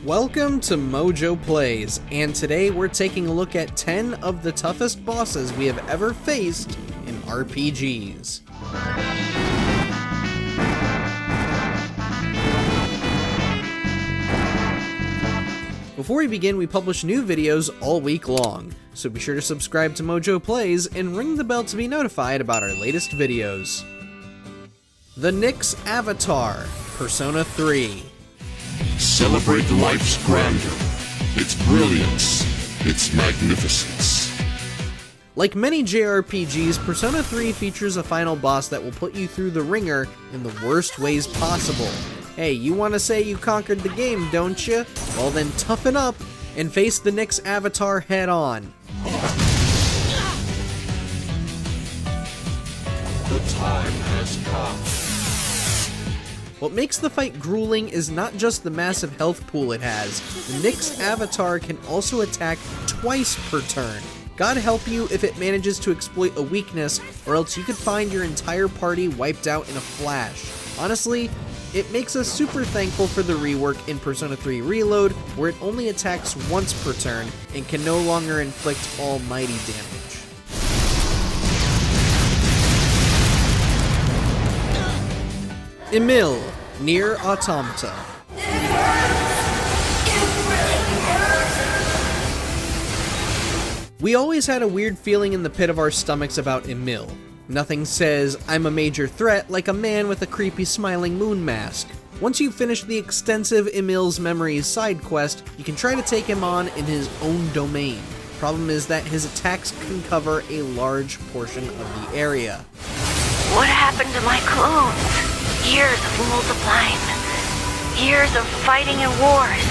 Welcome to MojoPlays, and today we're taking a look at 10 of the toughest bosses we have ever faced in RPGs. Before we begin, we publish new videos all week long, so be sure to subscribe to MojoPlays and ring the bell to be notified about our latest videos. The Nyx Avatar, Persona 3. Celebrate life's grandeur, its brilliance, its magnificence. Like many JRPGs, Persona 3 features a final boss that will put you through the ringer in the worst ways possible. Hey, you want to say you conquered the game, don't you? Well then toughen up and face the Nyx Avatar head on. The time has come. What makes the fight grueling is not just the massive health pool it has. The Nyx Avatar can also attack twice per turn. God help you if it manages to exploit a weakness, or else you could find your entire party wiped out in a flash. Honestly, it makes us super thankful for the rework in Persona 3 Reload, where it only attacks once per turn and can no longer inflict almighty damage. Emil of Nier Automata. We always had a weird feeling in the pit of our stomachs about Emil. Nothing says, I'm a major threat, like a man with a creepy smiling moon mask. Once you've finished the extensive Emil's Memories side quest, you can try to take him on in his own domain. Problem is that his attacks can cover a large portion of the area. What happened to my clones? Years of multiplying. Years of fighting and wars.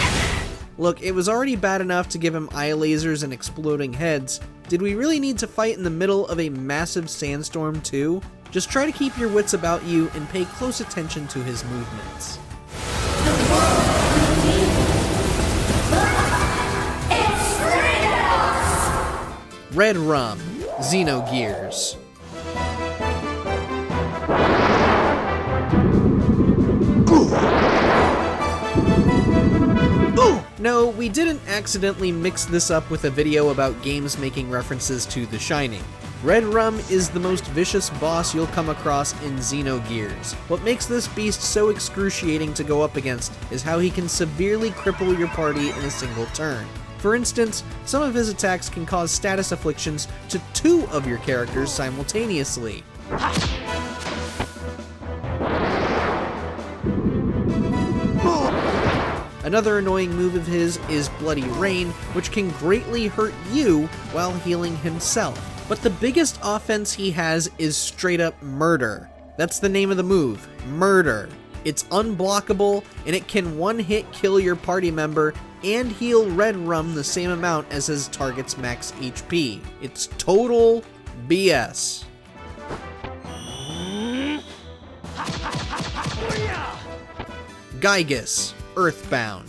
Look, it was already bad enough to give him eye lasers and exploding heads. Did we really need to fight in the middle of a massive sandstorm too? Just try to keep your wits about you and pay close attention to his movements. Red Rum, Xenogears. No, we didn't accidentally mix this up with a video about games making references to The Shining. Red Rum is the most vicious boss you'll come across in Xenogears. What makes this beast so excruciating to go up against is how he can severely cripple your party in a single turn. For instance, some of his attacks can cause status afflictions to 2 of your characters simultaneously. Another annoying move of his is Bloody Rain, which can greatly hurt you while healing himself. But the biggest offense he has is straight up murder. That's the name of the move, murder. It's unblockable, and it can one-hit kill your party member and heal Red Rum the same amount as his target's max HP. It's total BS. Gygus, Earthbound.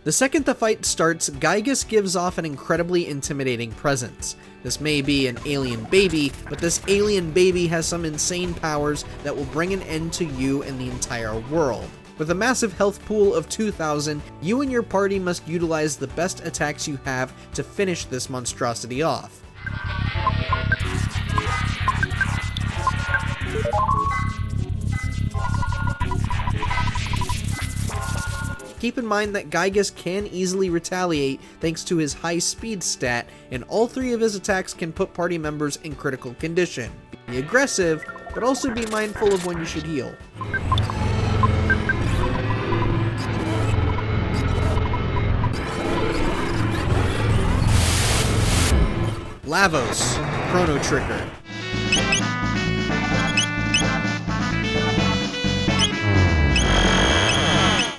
The second the fight starts, Gygus gives off an incredibly intimidating presence. This may be an alien baby, but this alien baby has some insane powers that will bring an end to you and the entire world. With a massive health pool of 2,000, you and your party must utilize the best attacks you have to finish this monstrosity off. Keep in mind that Gygus can easily retaliate thanks to his high speed stat, and all 3 of his attacks can put party members in critical condition. Be aggressive, but also be mindful of when you should heal. Lavos, Chrono Trigger.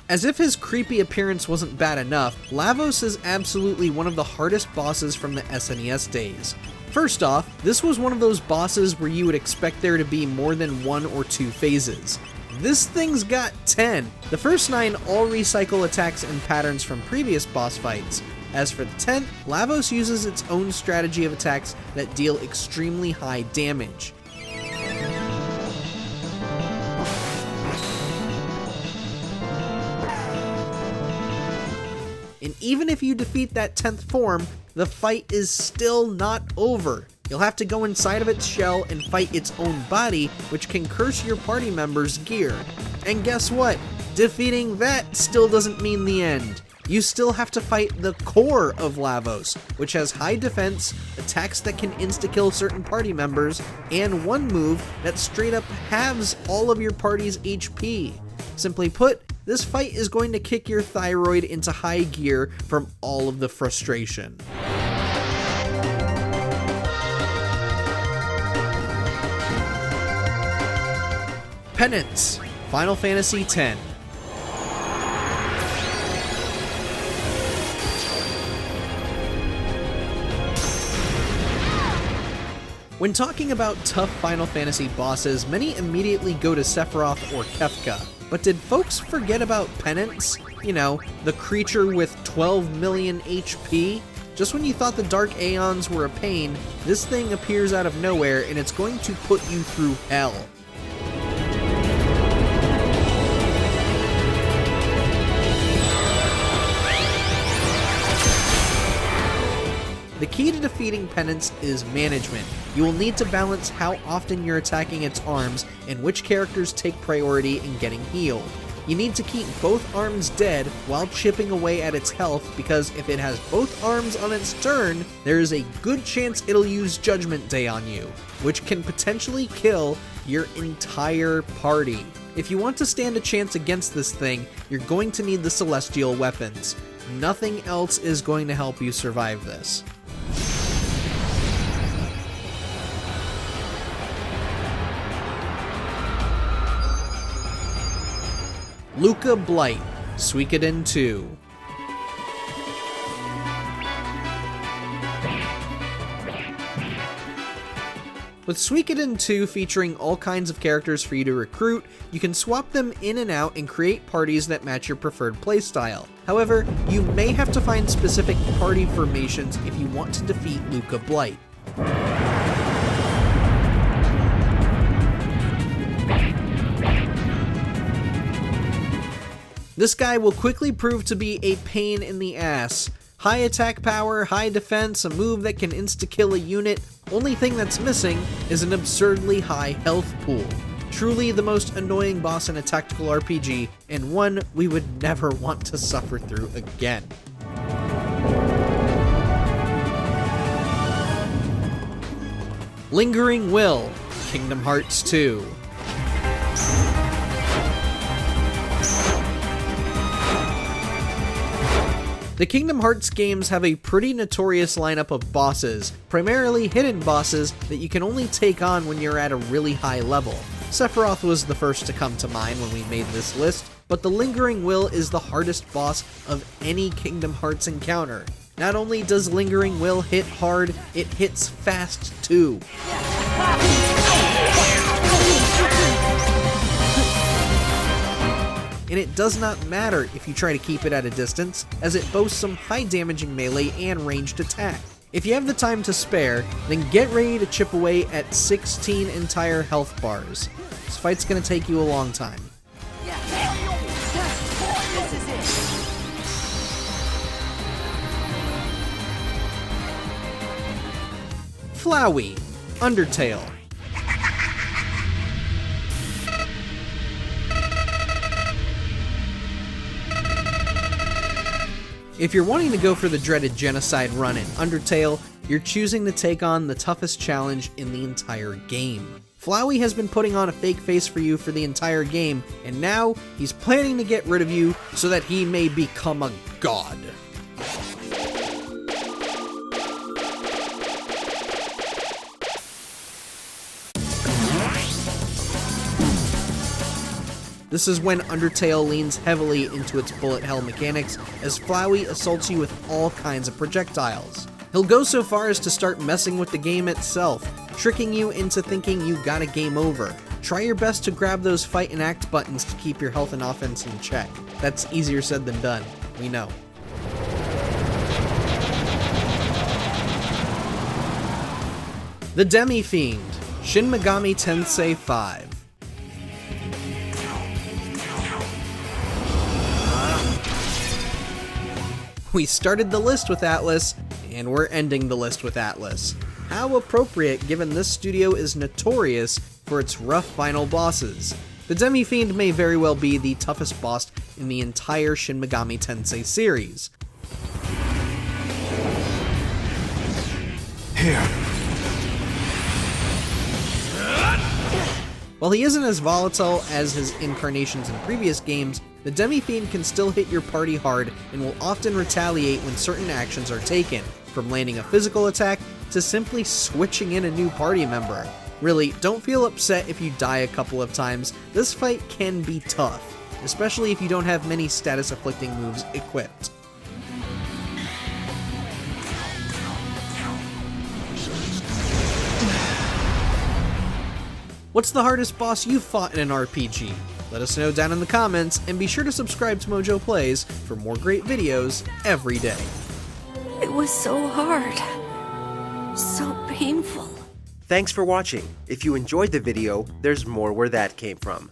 As if his creepy appearance wasn't bad enough, Lavos is absolutely one of the hardest bosses from the SNES days. First off, this was one of those bosses where you would expect there to be more than 1 or 2 phases. This thing's got 10. The first 9 all recycle attacks and patterns from previous boss fights. As for the 10th, Lavos uses its own strategy of attacks that deal extremely high damage. even if you defeat that 10th form, the fight is still not over. You'll have to go inside of its shell and fight its own body, which can curse your party members' gear. And guess what? Defeating that still doesn't mean the end. You still have to fight the core of Lavos, which has high defense, attacks that can insta-kill certain party members, and one move that straight up halves all of your party's HP. Simply put, this fight is going to kick your thyroid into high gear from all of the frustration. Penance, Final Fantasy X. When talking about tough Final Fantasy bosses, many immediately go to Sephiroth or Kefka. But did folks forget about Penance? You know, the creature with 12 million HP? Just when you thought the Dark Aeons were a pain, this thing appears out of nowhere and it's going to put you through hell. The key to defeating Penance is management. You will need to balance how often you're attacking its arms and which characters take priority in getting healed. You need to keep both arms dead while chipping away at its health, because if it has both arms on its turn, there is a good chance it'll use Judgment Day on you, which can potentially kill your entire party. If you want to stand a chance against this thing, you're going to need the Celestial weapons. Nothing else is going to help you survive this. Luca Blight, Suikoden 2. With Suikoden 2 featuring all kinds of characters for you to recruit, you can swap them in and out and create parties that match your preferred playstyle. However, you may have to find specific party formations if you want to defeat Luca Blight. This guy will quickly prove to be a pain in the ass. High attack power, high defense, a move that can insta-kill a unit. Only thing that's missing is an absurdly high health pool. Truly the most annoying boss in a tactical RPG, and one we would never want to suffer through again. Lingering Will, Kingdom Hearts 2. The Kingdom Hearts games have a pretty notorious lineup of bosses, primarily hidden bosses that you can only take on when you're at a really high level. Sephiroth was the first to come to mind when we made this list, but the Lingering Will is the hardest boss of any Kingdom Hearts encounter. Not only does Lingering Will hit hard, it hits fast too. And it does not matter if you try to keep it at a distance, as it boasts some high damaging melee and ranged attack. If you have the time to spare, then get ready to chip away at 16 entire health bars. This fight's gonna take you a long time. Flowey, Undertale. If you're wanting to go for the dreaded genocide run in Undertale, you're choosing to take on the toughest challenge in the entire game. Flowey has been putting on a fake face for you for the entire game, and now he's planning to get rid of you so that he may become a god. This is when Undertale leans heavily into its bullet hell mechanics, as Flowey assaults you with all kinds of projectiles. He'll go so far as to start messing with the game itself, tricking you into thinking you got a game over. Try your best to grab those fight and act buttons to keep your health and offense in check. That's easier said than done, we know. The Demi-Fiend, Shin Megami Tensei 5. We started the list with Atlas, and we're ending the list with Atlas. How appropriate given this studio is notorious for its rough final bosses. The Demi-Fiend may very well be the toughest boss in the entire Shin Megami Tensei series. Here. While he isn't as volatile as his incarnations in previous games, the Demi-Fiend can still hit your party hard and will often retaliate when certain actions are taken, from landing a physical attack to simply switching in a new party member. Really, don't feel upset if you die a couple of times. This fight can be tough, especially if you don't have many status-afflicting moves equipped. What's the hardest boss you've fought in an RPG? Let us know down in the comments, and be sure to subscribe to MojoPlays for more great videos every day. It was so hard. So painful. Thanks for watching. If you enjoyed the video, there's more where that came from.